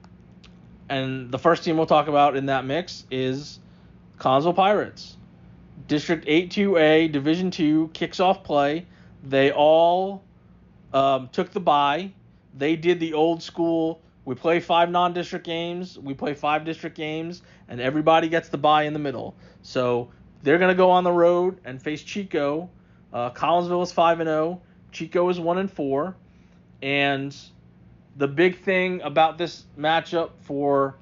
the first team we'll talk about in that mix is Collinsville Pirates. District 8-2A, Division II, kicks off play. They all took the bye. They did the old school, we play 5 non-district games, we play 5 district games, and everybody gets the bye in the middle. So they're going to go on the road and face Chico. Collinsville is 5-0. Chico is 1-4. And the big thing about this matchup for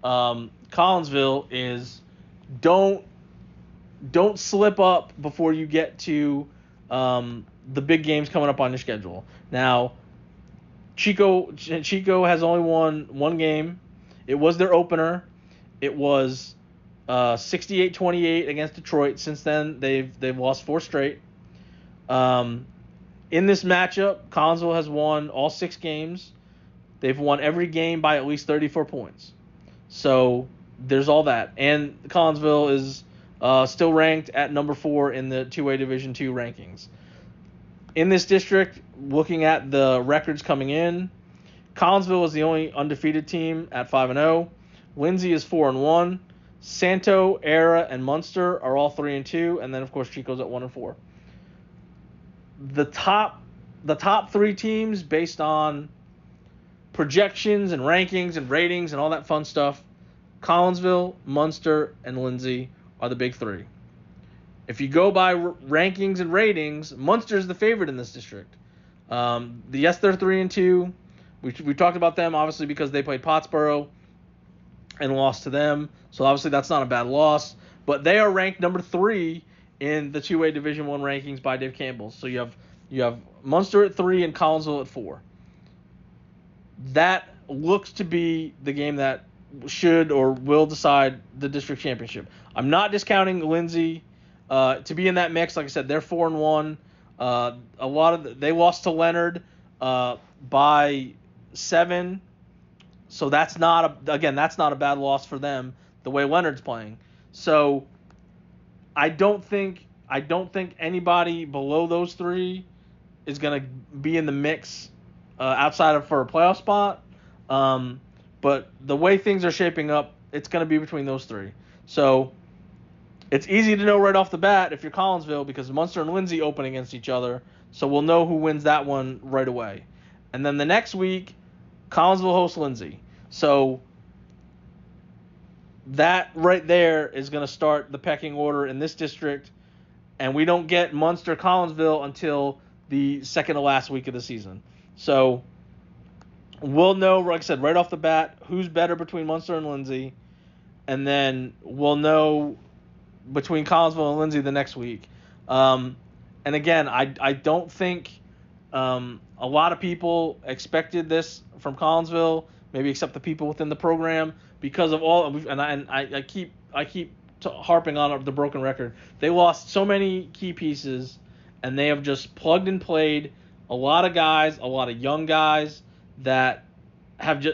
Collinsville is don't slip up before you get to the big games coming up on your schedule. Now, Chico has only won 1 game. It was their opener. It was 68-28 against Detroit. Since then, they've lost 4 straight. In this matchup, Collinsville has won all 6 games. They've won every game by at least 34 points. So there's all that. And Collinsville is still ranked at number 4 in the 2A Division II rankings. In this district, looking at the records coming in, Collinsville is the only undefeated team at 5-0. Lindsay is 4-1. Santo, Era, and Munster are all 3-2, and then of course Chico's at 1-4. The top the top 3 teams based on projections and rankings and ratings and all that fun stuff, Collinsville, Munster, and Lindsay are the big 3. If you go by rankings and ratings, Munster's the favorite in this district. Yes, they're 3-2. We talked about them obviously because they played Pottsboro and lost to them. So obviously that's not a bad loss. But they are ranked number 3 in the 2A Division I rankings by Dave Campbell. So you have Munster at 3 and Collinsville at 4. That looks to be the game that should or will decide the district championship. I'm not discounting Lindsay to be in that mix. Like I said, they're 4-1. They lost to Leonard by 7. So that's not a bad loss for them the way Leonard's playing. So I don't think anybody below those 3 is going to be in the mix outside of for a playoff spot. But the way things are shaping up, it's going to be between those 3. So it's easy to know right off the bat if you're Collinsville because Munster and Lindsay open against each other. So we'll know who wins that one right away. And then the next week, Collinsville hosts Lindsay. So that right there is going to start the pecking order in this district. And we don't get Munster-Collinsville until the second to last week of the season. So we'll know, like I said, right off the bat, who's better between Munster and Lindsay. And then we'll know between Collinsville and Lindsay the next week. And again, I don't think a lot of people expected this from Collinsville, maybe except the people within the program, because of all. And I keep harping on the broken record. They lost so many key pieces, and they have just plugged and played a lot of guys, a lot of young guys that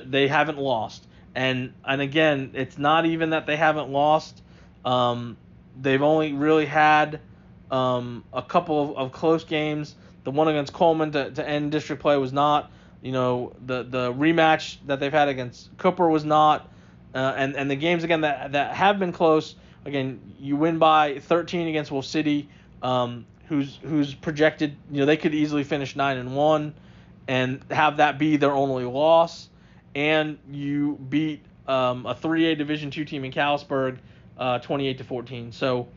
they haven't lost. And again, it's not even that they haven't lost. They've only really had a couple of close games. The one against Coleman to end district play was not. The rematch that they've had against Cooper was not. And the games, again, that have been close, again, you win by 13 against Wolf City, who's projected, they could easily finish 9-1 and have that be their only loss. And you beat a 3A Division II team in Callisburg 28-14. So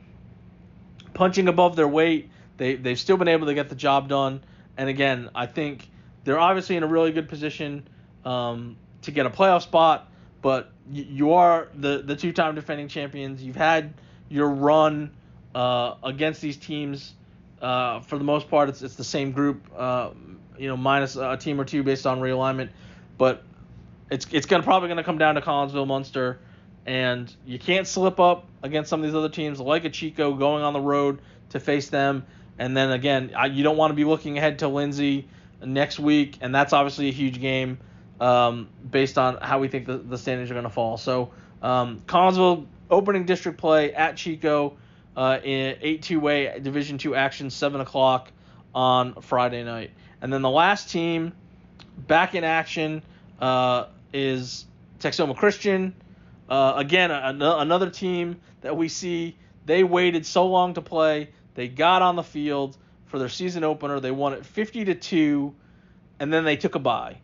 punching above their weight, they've still been able to get the job done. And again, I think they're obviously in a really good position to get a playoff spot, but you are the 2-time defending champions. You've had your run against these teams. For the most part, it's the same group, minus a team or two based on realignment. But it's probably going to come down to Collinsville, Munster, and you can't slip up against some of these other teams like a Chico going on the road to face them. And then again, you don't want to be looking ahead to Lindsay next week, and that's obviously a huge game based on how we think the standings are going to fall. So Collinsville opening district play at Chico in 8-2A Division II action, 7 o'clock on Friday night. And then the last team back in action is Texoma Christian. Again, another team that we see, they waited so long to play. They got on the field for their season opener. They won it 50-2, and then they took a bye.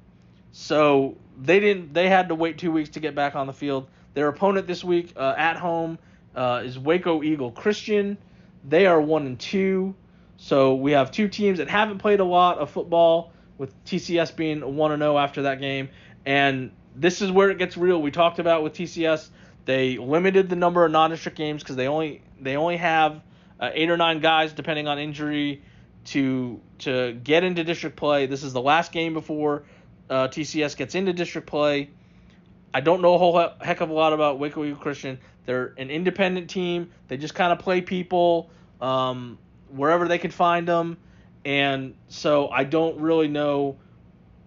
So they had to wait 2 weeks to get back on the field. Their opponent this week at home is Waco Eagle Christian. They are 1-2. So we have two teams that haven't played a lot of football, with TCS being 1-0 after that game. And this is where it gets real. We talked about with TCS, they limited the number of non-district games because they only have 8 or 9 guys, depending on injury, to get into district play. This is the last game before TCS gets into district play. I don't know a whole heck of a lot about Waco Eagle Christian. They're an independent team. They just kind of play people wherever they can find them. And so I don't really know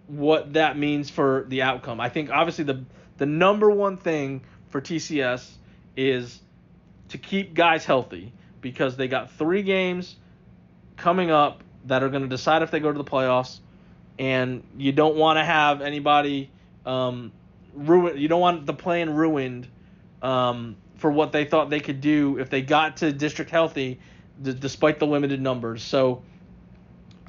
what that means for the outcome. I think obviously the number one thing for TCS is to keep guys healthy, because they got 3 games coming up that are going to decide if they go to the playoffs, and you don't want to have anybody ruin. You don't want the plan ruined for what they thought they could do if they got to district healthy, despite the limited numbers. So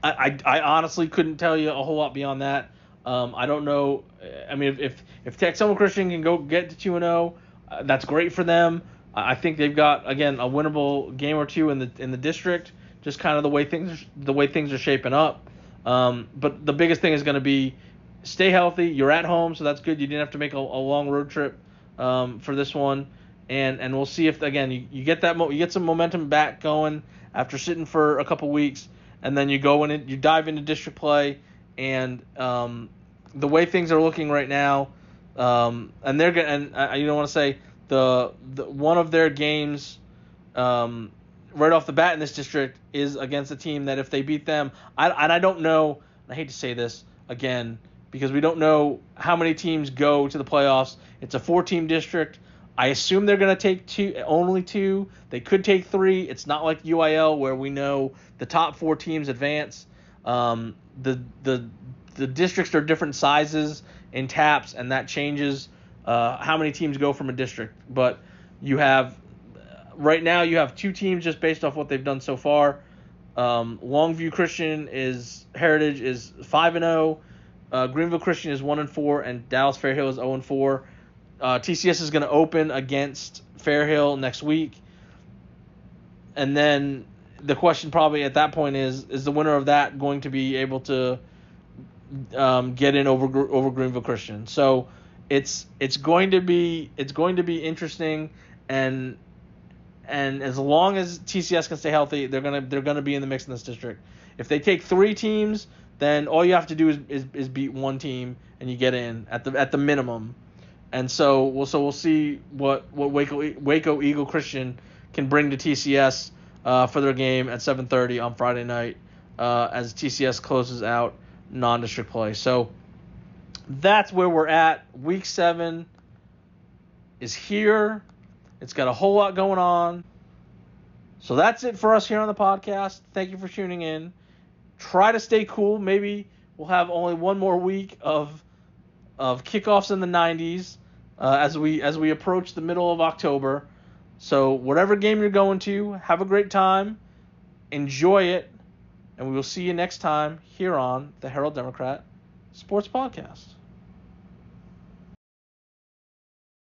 I honestly couldn't tell you a whole lot beyond that. I don't know. I mean, if Texoma Christian can go get to 2-0, that's great for them. I think they've got, again, a winnable game or two in the district. Just kind of the way things are shaping up. But the biggest thing is going to be stay healthy. You're at home, so that's good. You didn't have to make a long road trip for this one. And we'll see if, again, you get you get some momentum back going after sitting for a couple weeks, and then you go in, you dive into district play, and the way things are looking right now, and they're gonna, and you don't want to say the one of their games right off the bat in this district is against a team that if they beat them, I don't know, I hate to say this again because we don't know how many teams go to the playoffs. It's a 4-team district. I assume they're going to take only two. They could take 3. It's not like UIL where we know the top 4 teams advance. The districts are different sizes in TAPS, and that changes how many teams go from a district. But right now you have 2 teams just based off what they've done so far. Longview Christian Heritage is 5-0. Greenville Christian is 1-4, and Dallas Fairhill is 0-4. TCS is going to open against Fairhill next week, and then the question probably at that point is the winner of that going to be able to get in over Greenville Christian? So it's going to be interesting, and as long as TCS can stay healthy, they're gonna be in the mix in this district. If they take 3 teams, then all you have to do is beat 1 team and you get in at the minimum. And so we'll see what Waco Eagle Christian can bring to TCS for their game at 7:30 on Friday night as TCS closes out non-district play. So that's where we're at. Week 7 is here. It's got a whole lot going on. So that's it for us here on the podcast. Thank you for tuning in. Try to stay cool. Maybe we'll have only one more week of kickoffs in the 90s as we approach the middle of October. So whatever game you're going to, have a great time. Enjoy it. And we will see you next time here on the Herald Democrat Sports Podcast.